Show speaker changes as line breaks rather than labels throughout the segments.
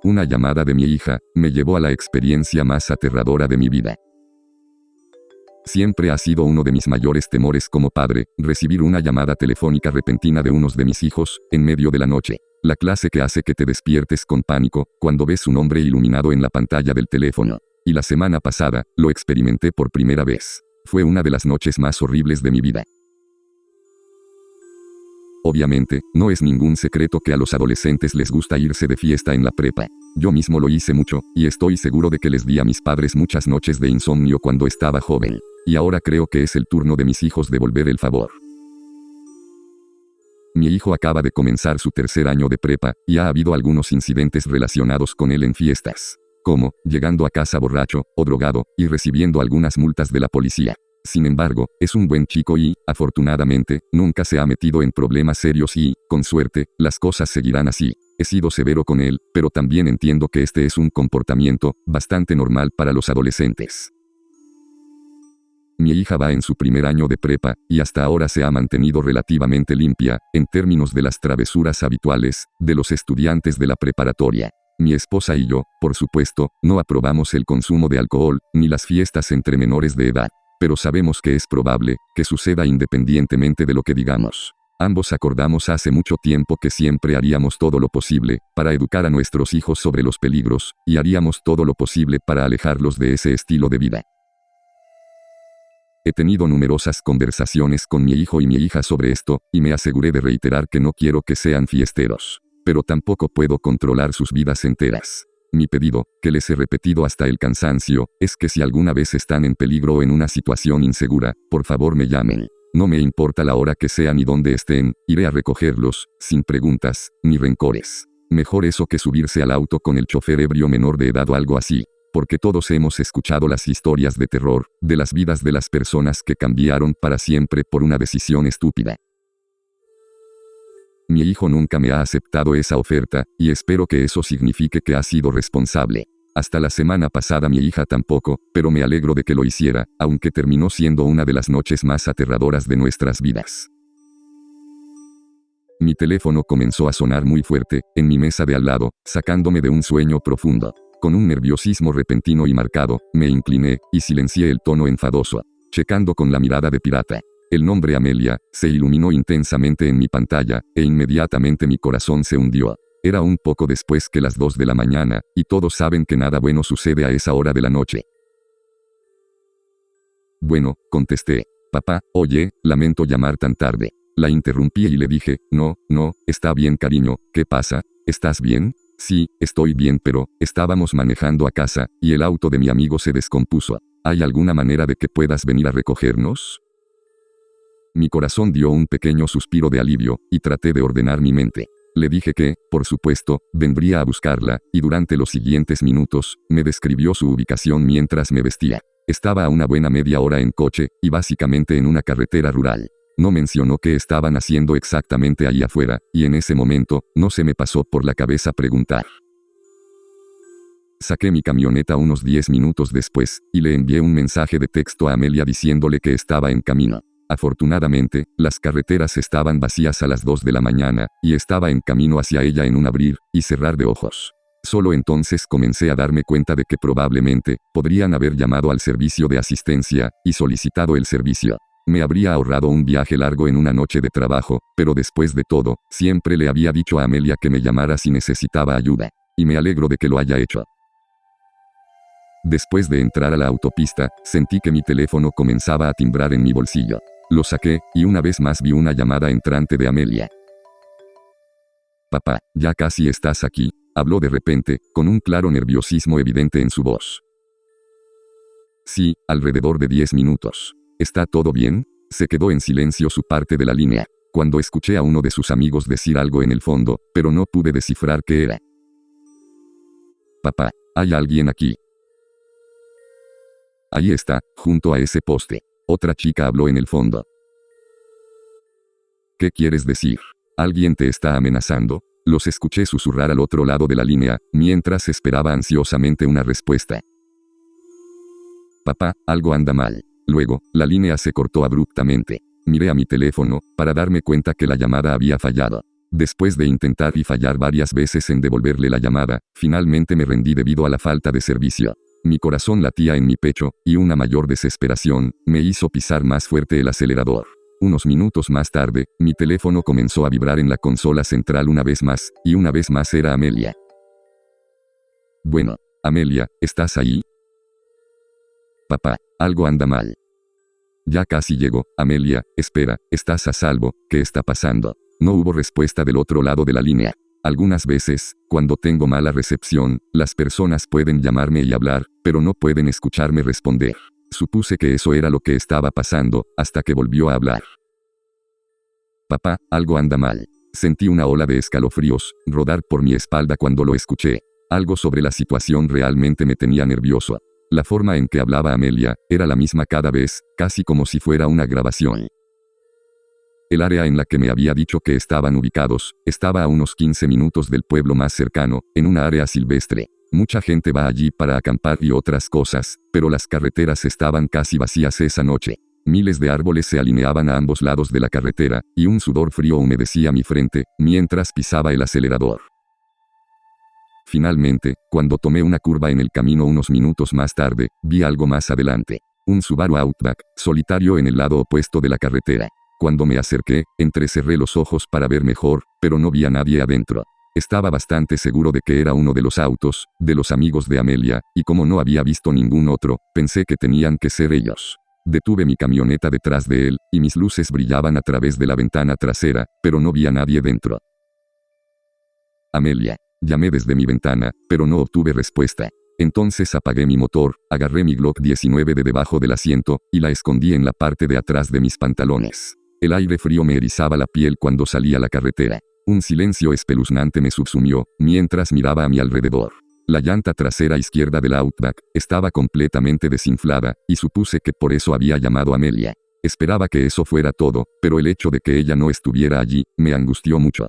Una llamada de mi hija me llevó a la experiencia más aterradora de mi vida. Siempre ha sido uno de mis mayores temores como padre, recibir una llamada telefónica repentina de unos de mis hijos, en medio de la noche. La clase que hace que te despiertes con pánico, cuando ves su nombre iluminado en la pantalla del teléfono. Y la semana pasada, lo experimenté por primera vez. Fue una de las noches más horribles de mi vida. Obviamente, no es ningún secreto que a los adolescentes les gusta irse de fiesta en la prepa. Yo mismo lo hice mucho, y estoy seguro de que les di a mis padres muchas noches de insomnio cuando estaba joven. Y ahora creo que es el turno de mis hijos devolver el favor. Mi hijo acaba de comenzar su tercer año de prepa, y ha habido algunos incidentes relacionados con él en fiestas. Como, llegando a casa borracho, o drogado, y recibiendo algunas multas de la policía. Sin embargo, es un buen chico y, afortunadamente, nunca se ha metido en problemas serios y, con suerte, las cosas seguirán así. He sido severo con él, pero también entiendo que este es un comportamiento bastante normal para los adolescentes. Mi hija va en su primer año de prepa, y hasta ahora se ha mantenido relativamente limpia, en términos de las travesuras habituales, de los estudiantes de la preparatoria. Mi esposa y yo, por supuesto, no aprobamos el consumo de alcohol, ni las fiestas entre menores de edad. Pero sabemos que es probable que suceda independientemente de lo que digamos. Ambos acordamos hace mucho tiempo que siempre haríamos todo lo posible para educar a nuestros hijos sobre los peligros, y haríamos todo lo posible para alejarlos de ese estilo de vida. He tenido numerosas conversaciones con mi hijo y mi hija sobre esto, y me aseguré de reiterar que no quiero que sean fiesteros. Pero tampoco puedo controlar sus vidas enteras. Mi pedido, que les he repetido hasta el cansancio, es que si alguna vez están en peligro o en una situación insegura, por favor me llamen. No me importa la hora que sea ni dónde estén, iré a recogerlos, sin preguntas, ni rencores. Mejor eso que subirse al auto con el chofer ebrio menor de edad o algo así. Porque todos hemos escuchado las historias de terror, de las vidas de las personas que cambiaron para siempre por una decisión estúpida. Mi hijo nunca me ha aceptado esa oferta, y espero que eso signifique que ha sido responsable. Hasta la semana pasada mi hija tampoco, pero me alegro de que lo hiciera, aunque terminó siendo una de las noches más aterradoras de nuestras vidas. Mi teléfono comenzó a sonar muy fuerte, en mi mesa de al lado, sacándome de un sueño profundo. Con un nerviosismo repentino y marcado, me incliné, y silencié el tono enfadoso, checando con la mirada de pirata. El nombre Amelia se iluminó intensamente en mi pantalla, e inmediatamente mi corazón se hundió. Era un poco después que las 2 de la mañana, y todos saben que nada bueno sucede a esa hora de la noche. Bueno, contesté. Papá, oye, lamento llamar tan tarde. La interrumpí y le dije, no, está bien cariño, ¿qué pasa? ¿Estás bien? Sí, estoy bien, pero, estábamos manejando a casa, y el auto de mi amigo se descompuso. ¿Hay alguna manera de que puedas venir a recogernos? Mi corazón dio un pequeño suspiro de alivio, y traté de ordenar mi mente. Le dije que, por supuesto, vendría a buscarla, y durante los siguientes minutos, me describió su ubicación mientras me vestía. Estaba a una buena media hora en coche, y básicamente en una carretera rural. No mencionó qué estaban haciendo exactamente ahí afuera, y en ese momento, no se me pasó por la cabeza preguntar. Saqué mi camioneta unos 10 minutos después, y le envié un mensaje de texto a Amelia diciéndole que estaba en camino. Afortunadamente, las carreteras estaban vacías a las 2 de la mañana, y estaba en camino hacia ella en un abrir y cerrar de ojos. Solo entonces comencé a darme cuenta de que probablemente, podrían haber llamado al servicio de asistencia, y solicitado el servicio. Me habría ahorrado un viaje largo en una noche de trabajo, pero después de todo, siempre le había dicho a Amelia que me llamara si necesitaba ayuda. Y me alegro de que lo haya hecho. Después de entrar a la autopista, sentí que mi teléfono comenzaba a timbrar en mi bolsillo. Lo saqué, y una vez más vi una llamada entrante de Amelia. Papá, ya casi estás aquí, habló de repente, con un claro nerviosismo evidente en su voz. Sí, alrededor de 10 minutos. ¿Está todo bien? Se quedó en silencio su parte de la línea, cuando escuché a uno de sus amigos decir algo en el fondo, pero no pude descifrar qué era. Papá, hay alguien aquí. Ahí está, junto a ese poste. Otra chica habló en el fondo. ¿Qué quieres decir? ¿Alguien te está amenazando? Los escuché susurrar al otro lado de la línea, mientras esperaba ansiosamente una respuesta. Papá, algo anda mal. Luego, la línea se cortó abruptamente. Miré a mi teléfono, para darme cuenta que la llamada había fallado. Después de intentar y fallar varias veces en devolverle la llamada, finalmente me rendí debido a la falta de servicio. Mi corazón latía en mi pecho, y una mayor desesperación me hizo pisar más fuerte el acelerador. Unos minutos más tarde, mi teléfono comenzó a vibrar en la consola central una vez más, y una vez más era Amelia. Bueno, Amelia, ¿estás ahí? Papá, algo anda mal. Ya casi llego, Amelia, espera, ¿estás a salvo? ¿Qué está pasando? No hubo respuesta del otro lado de la línea. Algunas veces, cuando tengo mala recepción, las personas pueden llamarme y hablar, pero no pueden escucharme responder. Supuse que eso era lo que estaba pasando, hasta que volvió a hablar. Papá, algo anda mal. Sentí una ola de escalofríos rodar por mi espalda cuando lo escuché. Algo sobre la situación realmente me tenía nervioso. La forma en que hablaba Amelia era la misma cada vez, casi como si fuera una grabación. El área en la que me había dicho que estaban ubicados, estaba a unos 15 minutos del pueblo más cercano, en una área silvestre. Mucha gente va allí para acampar y otras cosas, pero las carreteras estaban casi vacías esa noche. Miles de árboles se alineaban a ambos lados de la carretera, y un sudor frío humedecía mi frente, mientras pisaba el acelerador. Finalmente, cuando tomé una curva en el camino unos minutos más tarde, vi algo más adelante. Un Subaru Outback, solitario en el lado opuesto de la carretera. Cuando me acerqué, entrecerré los ojos para ver mejor, pero no vi a nadie adentro. Estaba bastante seguro de que era uno de los autos, de los amigos de Amelia, y como no había visto ningún otro, pensé que tenían que ser ellos. Detuve mi camioneta detrás de él, y mis luces brillaban a través de la ventana trasera, pero no vi a nadie dentro. Amelia. Llamé desde mi ventana, pero no obtuve respuesta. Entonces apagué mi motor, agarré mi Glock 19 de debajo del asiento, y la escondí en la parte de atrás de mis pantalones. El aire frío me erizaba la piel cuando salí a la carretera. Un silencio espeluznante me subsumió, mientras miraba a mi alrededor. La llanta trasera izquierda del Outback estaba completamente desinflada, y supuse que por eso había llamado a Amelia. Esperaba que eso fuera todo, pero el hecho de que ella no estuviera allí, me angustió mucho.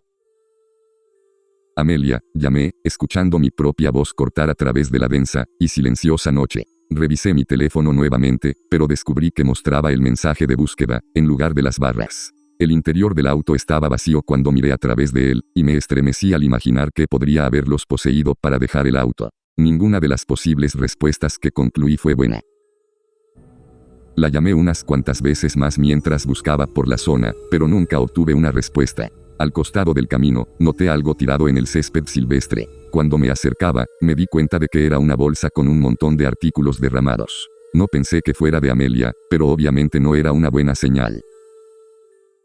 Amelia, llamé, escuchando mi propia voz cortar a través de la densa y silenciosa noche. Revisé mi teléfono nuevamente, pero descubrí que mostraba el mensaje de búsqueda, en lugar de las barras. El interior del auto estaba vacío cuando miré a través de él, y me estremecí al imaginar que podría haberlos poseído para dejar el auto. Ninguna de las posibles respuestas que concluí fue buena. La llamé unas cuantas veces más mientras buscaba por la zona, pero nunca obtuve una respuesta. Al costado del camino, noté algo tirado en el césped silvestre. Cuando me acercaba, me di cuenta de que era una bolsa con un montón de artículos derramados. No pensé que fuera de Amelia, pero obviamente no era una buena señal.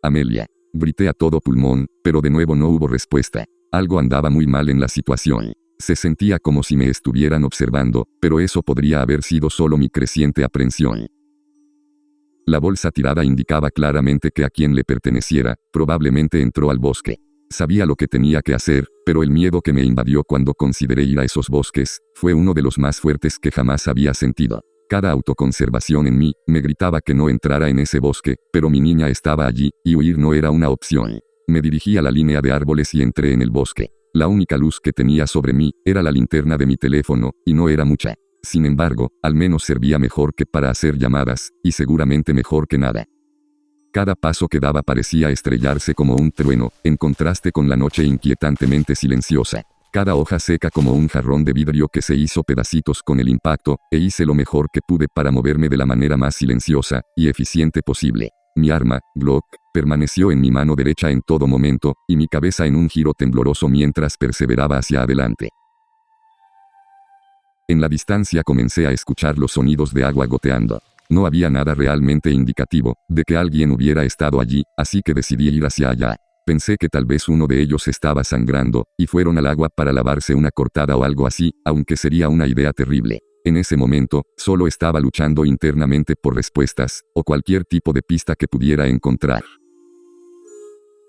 Amelia. Grité a todo pulmón, pero de nuevo no hubo respuesta. Algo andaba muy mal en la situación. Se sentía como si me estuvieran observando, pero eso podría haber sido solo mi creciente aprensión. La bolsa tirada indicaba claramente que a quien le perteneciera, probablemente entró al bosque. Sabía lo que tenía que hacer, pero el miedo que me invadió cuando consideré ir a esos bosques, fue uno de los más fuertes que jamás había sentido. Cada autoconservación en mí, me gritaba que no entrara en ese bosque, pero mi niña estaba allí, y huir no era una opción. Me dirigí a la línea de árboles y entré en el bosque. La única luz que tenía sobre mí, era la linterna de mi teléfono, y no era mucha. Sin embargo, al menos servía mejor que para hacer llamadas, y seguramente mejor que nada. Cada paso que daba parecía estrellarse como un trueno, en contraste con la noche inquietantemente silenciosa. Cada hoja seca como un jarrón de vidrio que se hizo pedacitos con el impacto, e hice lo mejor que pude para moverme de la manera más silenciosa y eficiente posible. Mi arma, Glock, permaneció en mi mano derecha en todo momento, y mi cabeza en un giro tembloroso mientras perseveraba hacia adelante. En la distancia comencé a escuchar los sonidos de agua goteando. No había nada realmente indicativo de que alguien hubiera estado allí, así que decidí ir hacia allá. Pensé que tal vez uno de ellos estaba sangrando, y fueron al agua para lavarse una cortada o algo así, aunque sería una idea terrible. En ese momento, solo estaba luchando internamente por respuestas, o cualquier tipo de pista que pudiera encontrar.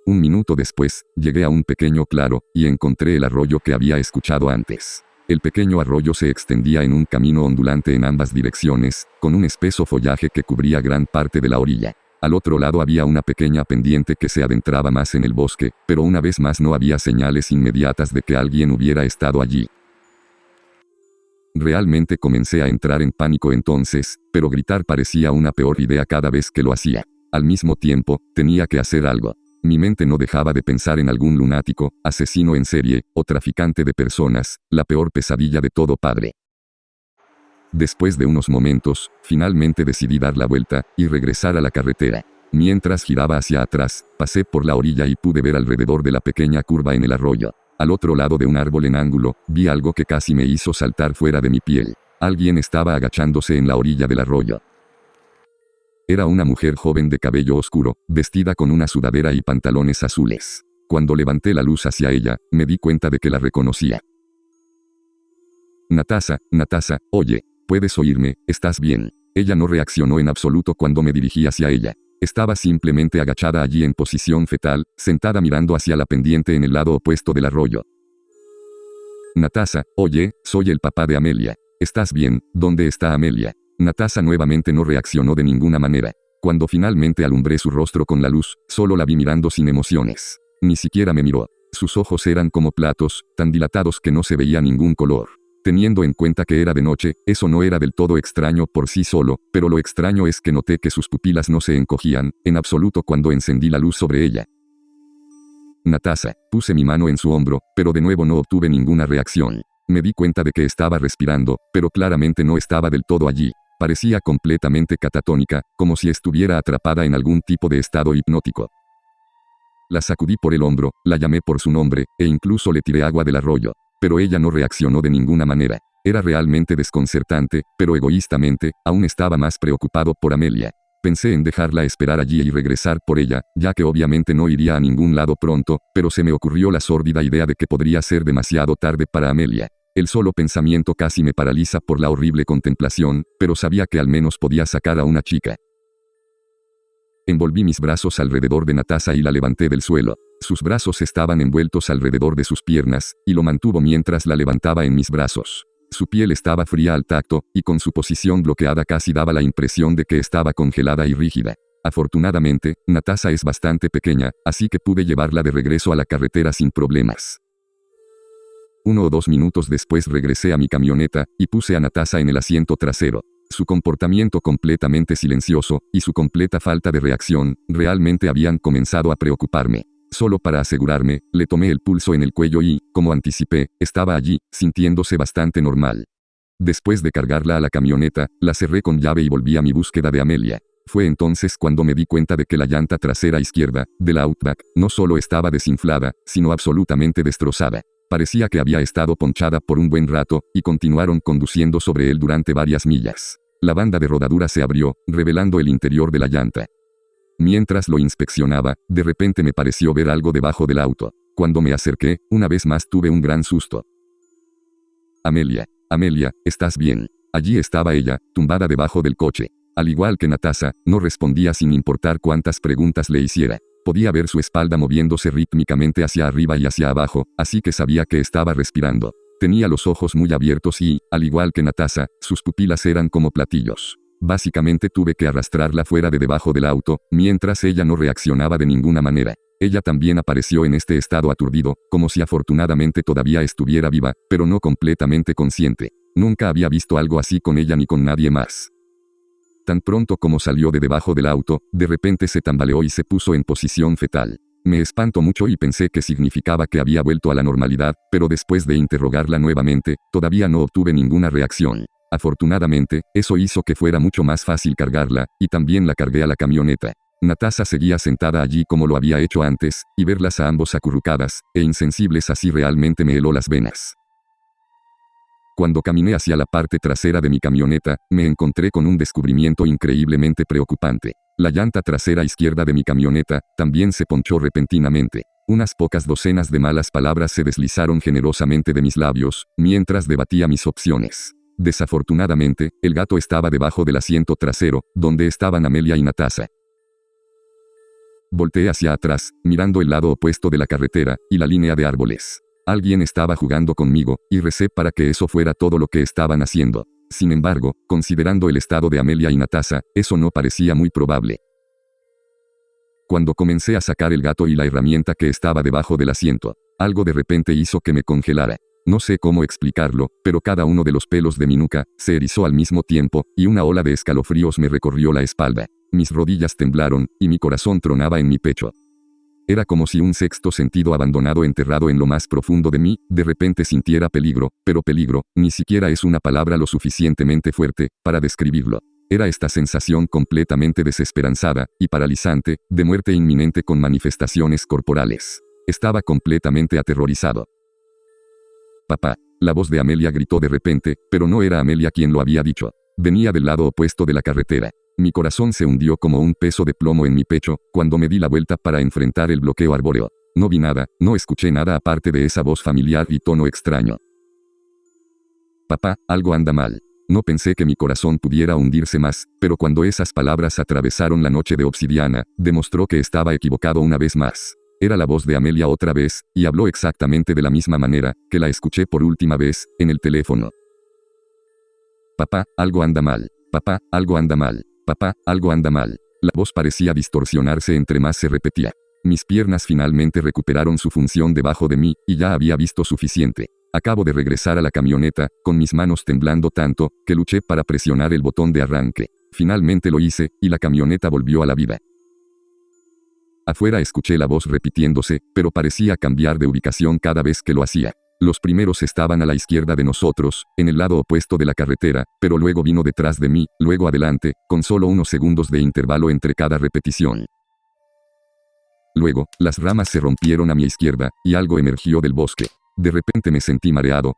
Un minuto después, llegué a un pequeño claro, y encontré el arroyo que había escuchado antes. El pequeño arroyo se extendía en un camino ondulante en ambas direcciones, con un espeso follaje que cubría gran parte de la orilla. Al otro lado había una pequeña pendiente que se adentraba más en el bosque, pero una vez más no había señales inmediatas de que alguien hubiera estado allí. Realmente comencé a entrar en pánico entonces, pero gritar parecía una peor idea cada vez que lo hacía. Al mismo tiempo, tenía que hacer algo. Mi mente no dejaba de pensar en algún lunático, asesino en serie, o traficante de personas, la peor pesadilla de todo padre. Después de unos momentos, finalmente decidí dar la vuelta, y regresar a la carretera. Mientras giraba hacia atrás, pasé por la orilla y pude ver alrededor de la pequeña curva en el arroyo. Al otro lado de un árbol en ángulo, vi algo que casi me hizo saltar fuera de mi piel. Alguien estaba agachándose en la orilla del arroyo. Era una mujer joven de cabello oscuro, vestida con una sudadera y pantalones azules. Cuando levanté la luz hacia ella, me di cuenta de que la reconocía. Natasha, oye, ¿puedes oírme? ¿Estás bien? Ella no reaccionó en absoluto cuando me dirigí hacia ella. Estaba simplemente agachada allí en posición fetal, sentada mirando hacia la pendiente en el lado opuesto del arroyo. Natasha, oye, soy el papá de Amelia. ¿Estás bien? ¿Dónde está Amelia? Natasha nuevamente no reaccionó de ninguna manera. Cuando finalmente alumbré su rostro con la luz, solo la vi mirando sin emociones. Ni siquiera me miró. Sus ojos eran como platos, tan dilatados que no se veía ningún color. Teniendo en cuenta que era de noche, eso no era del todo extraño por sí solo, pero lo extraño es que noté que sus pupilas no se encogían, en absoluto cuando encendí la luz sobre ella. Natasha, puse mi mano en su hombro, pero de nuevo no obtuve ninguna reacción. Me di cuenta de que estaba respirando, pero claramente no estaba del todo allí. Parecía completamente catatónica, como si estuviera atrapada en algún tipo de estado hipnótico. La sacudí por el hombro, la llamé por su nombre, e incluso le tiré agua del arroyo. Pero ella no reaccionó de ninguna manera. Era realmente desconcertante, pero egoístamente, aún estaba más preocupado por Amelia. Pensé en dejarla esperar allí y regresar por ella, ya que obviamente no iría a ningún lado pronto, pero se me ocurrió la sórdida idea de que podría ser demasiado tarde para Amelia. El solo pensamiento casi me paraliza por la horrible contemplación, pero sabía que al menos podía sacar a una chica. Envolví mis brazos alrededor de Natasha y la levanté del suelo. Sus brazos estaban envueltos alrededor de sus piernas, y lo mantuvo mientras la levantaba en mis brazos. Su piel estaba fría al tacto, y con su posición bloqueada casi daba la impresión de que estaba congelada y rígida. Afortunadamente, Natasha es bastante pequeña, así que pude llevarla de regreso a la carretera sin problemas. 1 o 2 minutos después regresé a mi camioneta, y puse a Natasha en el asiento trasero. Su comportamiento completamente silencioso, y su completa falta de reacción, realmente habían comenzado a preocuparme. Solo para asegurarme, le tomé el pulso en el cuello y, como anticipé, estaba allí, sintiéndose bastante normal. Después de cargarla a la camioneta, la cerré con llave y volví a mi búsqueda de Amelia. Fue entonces cuando me di cuenta de que la llanta trasera izquierda, de la Outback, no solo estaba desinflada, sino absolutamente destrozada. Parecía que había estado ponchada por un buen rato, y continuaron conduciendo sobre él durante varias millas. La banda de rodadura se abrió, revelando el interior de la llanta. Mientras lo inspeccionaba, de repente me pareció ver algo debajo del auto. Cuando me acerqué, una vez más tuve un gran susto. Amelia, ¿estás bien? Allí estaba ella, tumbada debajo del coche. Al igual que Natasha, no respondía sin importar cuántas preguntas le hiciera. Podía ver su espalda moviéndose rítmicamente hacia arriba y hacia abajo, así que sabía que estaba respirando. Tenía los ojos muy abiertos y, al igual que Natasha, sus pupilas eran como platillos. Básicamente tuve que arrastrarla fuera de debajo del auto, mientras ella no reaccionaba de ninguna manera. Ella también apareció en este estado aturdido, como si afortunadamente todavía estuviera viva, pero no completamente consciente. Nunca había visto algo así con ella ni con nadie más. Tan pronto como salió de debajo del auto, de repente se tambaleó y se puso en posición fetal. Me espantó mucho y pensé que significaba que había vuelto a la normalidad, pero después de interrogarla nuevamente, todavía no obtuve ninguna reacción. Afortunadamente, eso hizo que fuera mucho más fácil cargarla, y también la cargué a la camioneta. Natasha seguía sentada allí como lo había hecho antes, y verlas a ambos acurrucadas, e insensibles así realmente me heló las venas. Cuando caminé hacia la parte trasera de mi camioneta, me encontré con un descubrimiento increíblemente preocupante. La llanta trasera izquierda de mi camioneta, también se ponchó repentinamente. Unas pocas docenas de malas palabras se deslizaron generosamente de mis labios, mientras debatía mis opciones. Desafortunadamente, el gato estaba debajo del asiento trasero, donde estaban Amelia y Natasha. Volteé hacia atrás, mirando el lado opuesto de la carretera, y la línea de árboles. Alguien estaba jugando conmigo, y recé para que eso fuera todo lo que estaban haciendo. Sin embargo, considerando el estado de Amelia y Natasha, eso no parecía muy probable. Cuando comencé a sacar el gato y la herramienta que estaba debajo del asiento, algo de repente hizo que me congelara. No sé cómo explicarlo, pero cada uno de los pelos de mi nuca se erizó al mismo tiempo, y una ola de escalofríos me recorrió la espalda. Mis rodillas temblaron, y mi corazón tronaba en mi pecho. Era como si un sexto sentido abandonado enterrado en lo más profundo de mí, de repente sintiera peligro, pero peligro, ni siquiera es una palabra lo suficientemente fuerte para describirlo. Era esta sensación completamente desesperanzada y paralizante, de muerte inminente con manifestaciones corporales. Estaba completamente aterrorizado. Papá. La voz de Amelia gritó de repente, pero no era Amelia quien lo había dicho. Venía del lado opuesto de la carretera. Mi corazón se hundió como un peso de plomo en mi pecho, cuando me di la vuelta para enfrentar el bloqueo arbóreo. No vi nada, no escuché nada aparte de esa voz familiar y tono extraño. Papá, algo anda mal. No pensé que mi corazón pudiera hundirse más, pero cuando esas palabras atravesaron la noche de obsidiana, demostró que estaba equivocado una vez más. Era la voz de Amelia otra vez, y habló exactamente de la misma manera que la escuché por última vez, en el teléfono. Papá, algo anda mal. Papá, algo anda mal. Papá, algo anda mal. La voz parecía distorsionarse entre más se repetía. Mis piernas finalmente recuperaron su función debajo de mí, y ya había visto suficiente. Acabo de regresar a la camioneta, con mis manos temblando tanto, que luché para presionar el botón de arranque. Finalmente lo hice, y la camioneta volvió a la vida. Afuera escuché la voz repitiéndose, pero parecía cambiar de ubicación cada vez que lo hacía. Los primeros estaban a la izquierda de nosotros, en el lado opuesto de la carretera, pero luego vino detrás de mí, luego adelante, con solo unos segundos de intervalo entre cada repetición. Luego, las ramas se rompieron a mi izquierda, y algo emergió del bosque. De repente me sentí mareado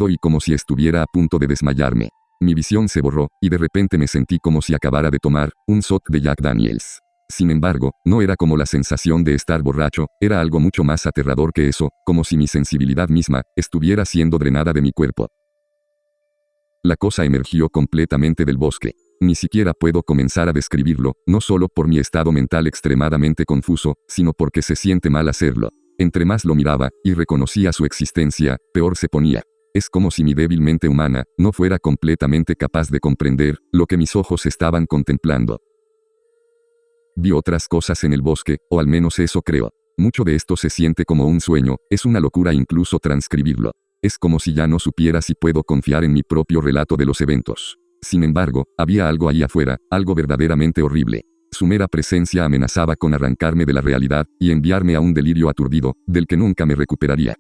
y como si estuviera a punto de desmayarme. Mi visión se borró, y de repente me sentí como si acabara de tomar un shot de Jack Daniels. Sin embargo, no era como la sensación de estar borracho, era algo mucho más aterrador que eso, como si mi sensibilidad misma estuviera siendo drenada de mi cuerpo. La cosa emergió completamente del bosque. Ni siquiera puedo comenzar a describirlo, no solo por mi estado mental extremadamente confuso, sino porque se siente mal hacerlo. Entre más lo miraba, y reconocía su existencia, peor se ponía. Es como si mi débil mente humana no fuera completamente capaz de comprender lo que mis ojos estaban contemplando. Vi otras cosas en el bosque, o al menos eso creo. Mucho de esto se siente como un sueño, es una locura incluso transcribirlo. Es como si ya no supiera si puedo confiar en mi propio relato de los eventos. Sin embargo, había algo ahí afuera, algo verdaderamente horrible. Su mera presencia amenazaba con arrancarme de la realidad y enviarme a un delirio aturdido, del que nunca me recuperaría.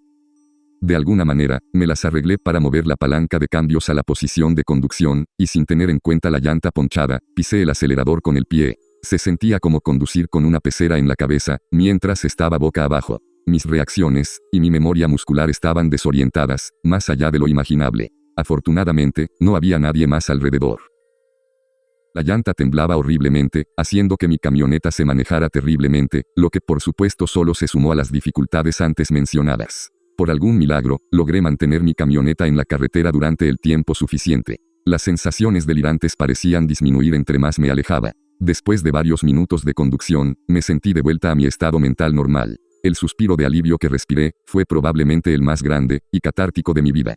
De alguna manera, me las arreglé para mover la palanca de cambios a la posición de conducción, y sin tener en cuenta la llanta ponchada, pisé el acelerador con el pie. Se sentía como conducir con una pecera en la cabeza, mientras estaba boca abajo. Mis reacciones y mi memoria muscular estaban desorientadas, más allá de lo imaginable. Afortunadamente, no había nadie más alrededor. La llanta temblaba horriblemente, haciendo que mi camioneta se manejara terriblemente, lo que por supuesto solo se sumó a las dificultades antes mencionadas. Por algún milagro, logré mantener mi camioneta en la carretera durante el tiempo suficiente. Las sensaciones delirantes parecían disminuir entre más me alejaba. Después de varios minutos de conducción, me sentí de vuelta a mi estado mental normal. El suspiro de alivio que respiré fue probablemente el más grande y catártico de mi vida.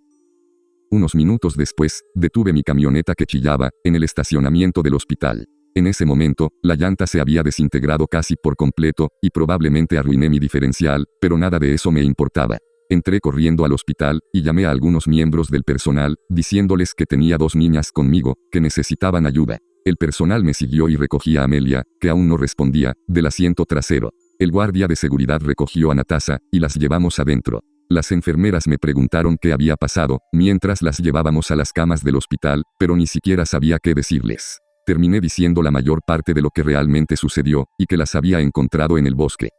Unos minutos después, detuve mi camioneta que chillaba en el estacionamiento del hospital. En ese momento, la llanta se había desintegrado casi por completo, y probablemente arruiné mi diferencial, pero nada de eso me importaba. Entré corriendo al hospital, y llamé a algunos miembros del personal, diciéndoles que tenía 2 niñas conmigo, que necesitaban ayuda. El personal me siguió y recogía a Amelia, que aún no respondía, del asiento trasero. El guardia de seguridad recogió a Natasha, y las llevamos adentro. Las enfermeras me preguntaron qué había pasado, mientras las llevábamos a las camas del hospital, pero ni siquiera sabía qué decirles. Terminé diciendo la mayor parte de lo que realmente sucedió, y que las había encontrado en el bosque.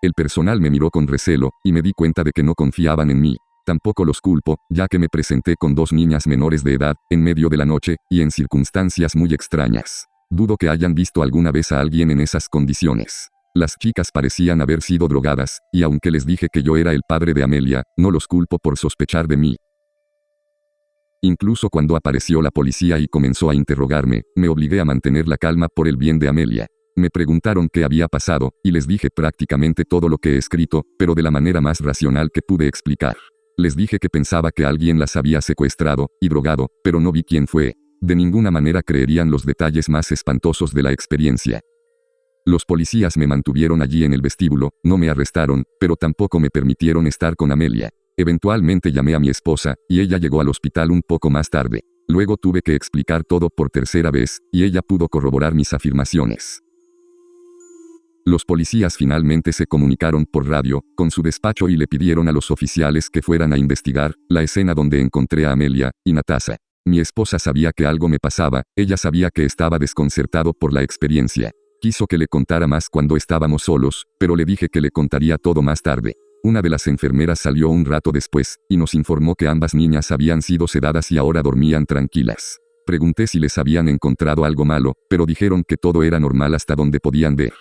El personal me miró con recelo, y me di cuenta de que no confiaban en mí. Tampoco los culpo, ya que me presenté con 2 niñas menores de edad, en medio de la noche, y en circunstancias muy extrañas. Dudo que hayan visto alguna vez a alguien en esas condiciones. Las chicas parecían haber sido drogadas, y aunque les dije que yo era el padre de Amelia, no los culpo por sospechar de mí. Incluso cuando apareció la policía y comenzó a interrogarme, me obligué a mantener la calma por el bien de Amelia. Me preguntaron qué había pasado, y les dije prácticamente todo lo que he escrito, pero de la manera más racional que pude explicar. Les dije que pensaba que alguien las había secuestrado y drogado, pero no vi quién fue. De ninguna manera creerían los detalles más espantosos de la experiencia. Los policías me mantuvieron allí en el vestíbulo, no me arrestaron, pero tampoco me permitieron estar con Amelia. Eventualmente llamé a mi esposa, y ella llegó al hospital un poco más tarde. Luego tuve que explicar todo por tercera vez, y ella pudo corroborar mis afirmaciones. Los policías finalmente se comunicaron por radio con su despacho y le pidieron a los oficiales que fueran a investigar la escena donde encontré a Amelia y Natasha. Mi esposa sabía que algo me pasaba, ella sabía que estaba desconcertado por la experiencia. Quiso que le contara más cuando estábamos solos, pero le dije que le contaría todo más tarde. Una de las enfermeras salió un rato después, y nos informó que ambas niñas habían sido sedadas y ahora dormían tranquilas. Pregunté si les habían encontrado algo malo, pero dijeron que todo era normal hasta donde podían ver.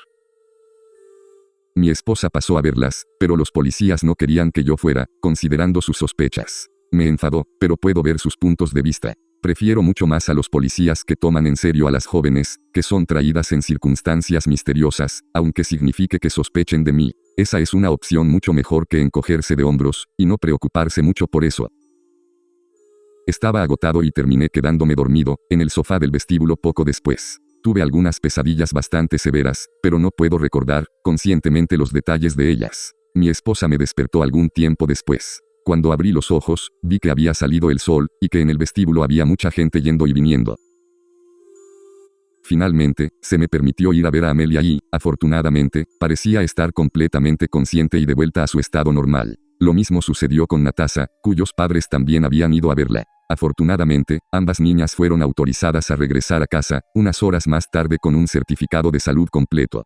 Mi esposa pasó a verlas, pero los policías no querían que yo fuera, considerando sus sospechas. Me enfadó, pero puedo ver sus puntos de vista. Prefiero mucho más a los policías que toman en serio a las jóvenes, que son traídas en circunstancias misteriosas, aunque signifique que sospechen de mí. Esa es una opción mucho mejor que encogerse de hombros, y no preocuparse mucho por eso. Estaba agotado y terminé quedándome dormido, en el sofá del vestíbulo poco después. Tuve algunas pesadillas bastante severas, pero no puedo recordar conscientemente los detalles de ellas. Mi esposa me despertó algún tiempo después. Cuando abrí los ojos, vi que había salido el sol, y que en el vestíbulo había mucha gente yendo y viniendo. Finalmente, se me permitió ir a ver a Amelia y, afortunadamente, parecía estar completamente consciente y de vuelta a su estado normal. Lo mismo sucedió con Natasha, cuyos padres también habían ido a verla. Afortunadamente, ambas niñas fueron autorizadas a regresar a casa, unas horas más tarde con un certificado de salud completo.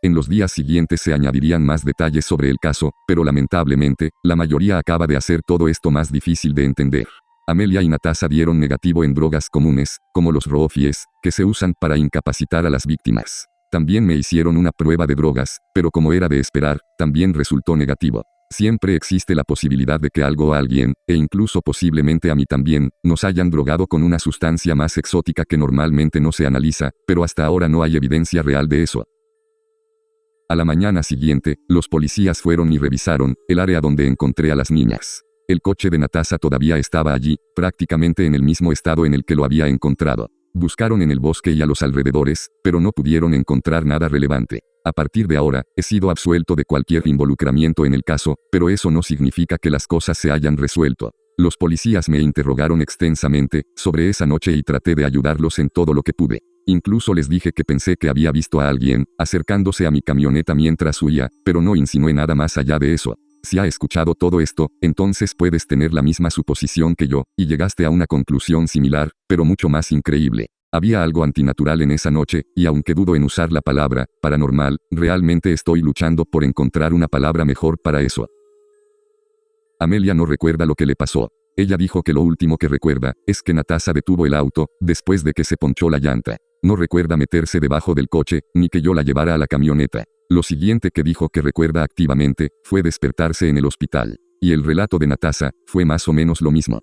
En los días siguientes se añadirían más detalles sobre el caso, pero lamentablemente, la mayoría acaba de hacer todo esto más difícil de entender. Amelia y Natasha dieron negativo en drogas comunes, como los roofies, que se usan para incapacitar a las víctimas. También me hicieron una prueba de drogas, pero como era de esperar, también resultó negativo. Siempre existe la posibilidad de que algo o alguien, e incluso posiblemente a mí también, nos hayan drogado con una sustancia más exótica que normalmente no se analiza, pero hasta ahora no hay evidencia real de eso. A la mañana siguiente, los policías fueron y revisaron el área donde encontré a las niñas. El coche de Natasha todavía estaba allí, prácticamente en el mismo estado en el que lo había encontrado. Buscaron en el bosque y a los alrededores, pero no pudieron encontrar nada relevante. A partir de ahora, he sido absuelto de cualquier involucramiento en el caso, pero eso no significa que las cosas se hayan resuelto. Los policías me interrogaron extensamente sobre esa noche y traté de ayudarlos en todo lo que pude. Incluso les dije que pensé que había visto a alguien acercándose a mi camioneta mientras huía, pero no insinué nada más allá de eso. Si has escuchado todo esto, entonces puedes tener la misma suposición que yo, y llegaste a una conclusión similar, pero mucho más increíble. Había algo antinatural en esa noche, y aunque dudo en usar la palabra paranormal, realmente estoy luchando por encontrar una palabra mejor para eso. Amelia no recuerda lo que le pasó. Ella dijo que lo último que recuerda es que Natasha detuvo el auto después de que se ponchó la llanta. No recuerda meterse debajo del coche, ni que yo la llevara a la camioneta. Lo siguiente que dijo que recuerda activamente fue despertarse en el hospital. Y el relato de Natasha fue más o menos lo mismo.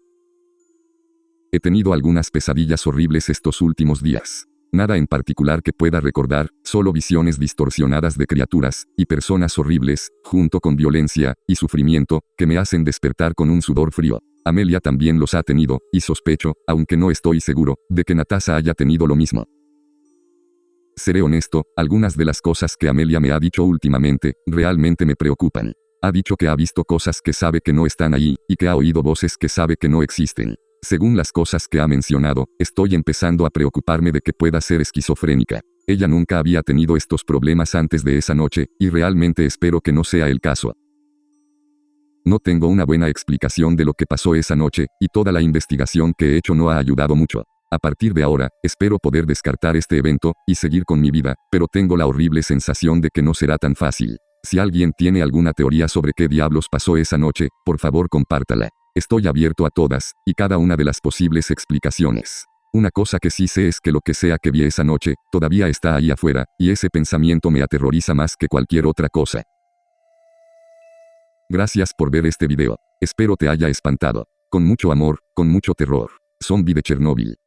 He tenido algunas pesadillas horribles estos últimos días. Nada en particular que pueda recordar, solo visiones distorsionadas de criaturas y personas horribles, junto con violencia y sufrimiento, que me hacen despertar con un sudor frío. Amelia también los ha tenido, y sospecho, aunque no estoy seguro, de que Natasha haya tenido lo mismo. Seré honesto, algunas de las cosas que Amelia me ha dicho últimamente, realmente me preocupan. Ha dicho que ha visto cosas que sabe que no están ahí, y que ha oído voces que sabe que no existen. Según las cosas que ha mencionado, estoy empezando a preocuparme de que pueda ser esquizofrénica. Ella nunca había tenido estos problemas antes de esa noche, y realmente espero que no sea el caso. No tengo una buena explicación de lo que pasó esa noche, y toda la investigación que he hecho no ha ayudado mucho. A partir de ahora, espero poder descartar este evento, y seguir con mi vida, pero tengo la horrible sensación de que no será tan fácil. Si alguien tiene alguna teoría sobre qué diablos pasó esa noche, por favor compártala. Estoy abierto a todas, y cada una de las posibles explicaciones. Una cosa que sí sé es que lo que sea que vi esa noche, todavía está ahí afuera, y ese pensamiento me aterroriza más que cualquier otra cosa. Gracias por ver este video. Espero te haya espantado. Con mucho amor, con mucho terror. Zombie de Chernobyl.